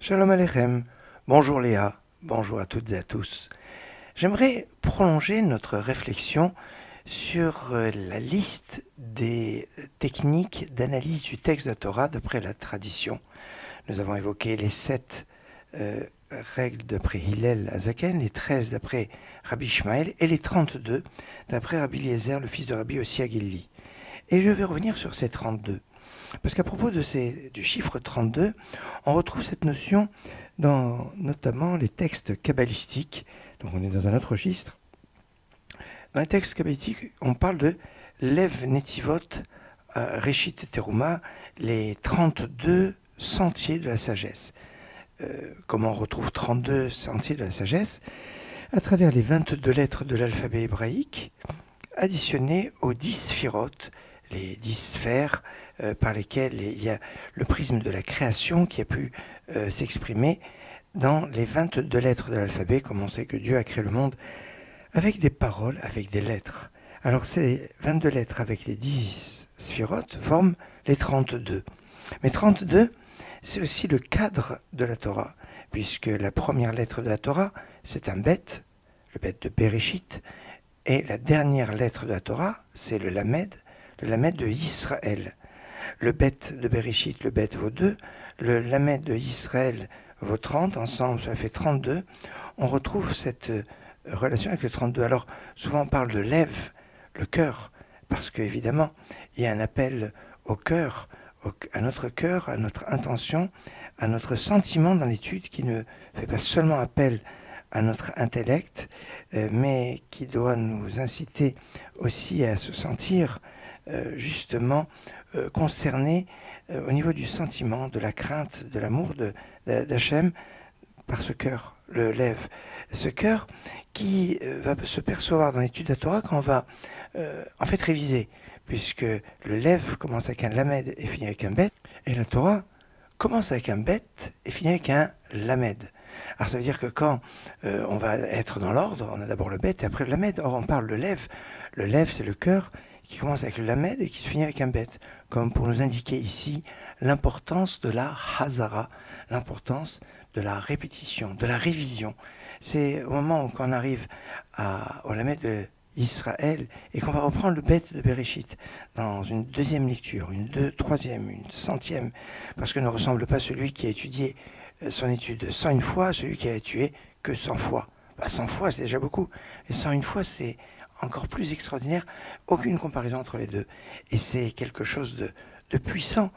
Shalom Aleichem, bonjour Léa, bonjour à toutes et à tous. J'aimerais prolonger notre réflexion sur la liste des techniques d'analyse du texte de la Torah d'après la tradition. Nous avons évoqué les 7 règles d'après Hillel Azaken, les 13 d'après Rabbi Ishmael et les 32 d'après Rabbi Eliezer, le fils de Rabbi Yossi Agili. Et je vais revenir sur ces 32. Parce qu'à propos du chiffre 32, on retrouve cette notion dans notamment les textes kabbalistiques. Donc on est dans un autre registre. Dans les textes kabbalistiques, on parle de Lev Netivot Reshit Teruma, les 32 sentiers de la sagesse. Comment on retrouve 32 sentiers de la sagesse? À travers les 22 lettres de l'alphabet hébraïque, additionnées aux 10 sphirotes, les 10 sphères par lesquelles il y a le prisme de la création qui a pu s'exprimer dans les 22 lettres de l'alphabet, comme on sait que Dieu a créé le monde avec des paroles, avec des lettres. Alors ces 22 lettres avec les 10 sphirotes forment les 32. Mais 32, c'est aussi le cadre de la Torah, puisque la première lettre de la Torah, c'est un bet, le bet de Bereshit, et la dernière lettre de la Torah, c'est le lamed de Israël. Le bet de Bereshit, le bet vaut 2, le lamed de Israël vaut 30, ensemble ça fait 32. On retrouve cette relation avec le 32. Alors souvent on parle de lève, le cœur, parce qu'évidemment il y a un appel au cœur, à notre cœur, à notre intention, à notre sentiment dans l'étude qui ne fait pas seulement appel à notre intellect, mais qui doit nous inciter aussi à se sentir justement concerné au niveau du sentiment, de la crainte, de l'amour d'Hachem par ce cœur, le lève. Ce cœur qui va se percevoir dans l'étude de la Torah quand on va en fait réviser, puisque le lève commence avec un lamed et finit avec un bet, et la Torah commence avec un bet et finit avec un lamed. Alors ça veut dire que quand on va être dans l'ordre, on a d'abord le bet et après le lamed. Or on parle de lève. Le lève, c'est le cœur qui commence avec le lamed et qui se finit avec un bet, comme pour nous indiquer ici l'importance de la hazara, l'importance de la répétition, de la révision. C'est au moment où on arrive au lamed de Israël et qu'on va reprendre le bet de Bereshit dans une deuxième lecture, une troisième, une centième, parce que ne ressemble pas celui qui a étudié son étude 101 fois à celui qui a tué que 100 fois. 100 fois, c'est déjà beaucoup. Et 101 fois, c'est encore plus extraordinaire. Aucune comparaison entre les deux. Et c'est quelque chose de puissant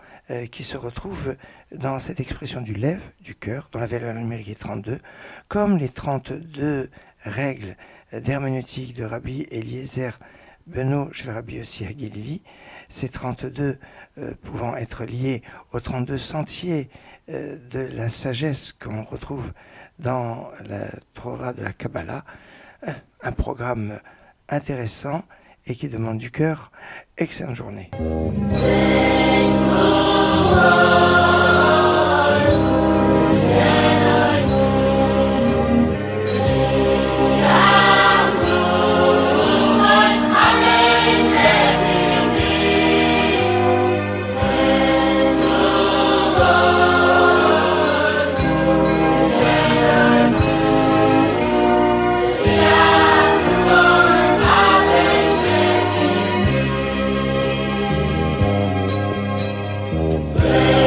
qui se retrouve dans cette expression du lève, du cœur, dont la valeur numérique est 32, comme les 32 règles d'herméneutique de Rabbi Eliezer Beno chez Rabbi Yossi Agili, ces 32 pouvant être liés aux 32 sentiers de la sagesse qu'on retrouve dans la Torah de la Kabbalah, un programme intéressant et qui demande du cœur. Excellente journée. Yeah.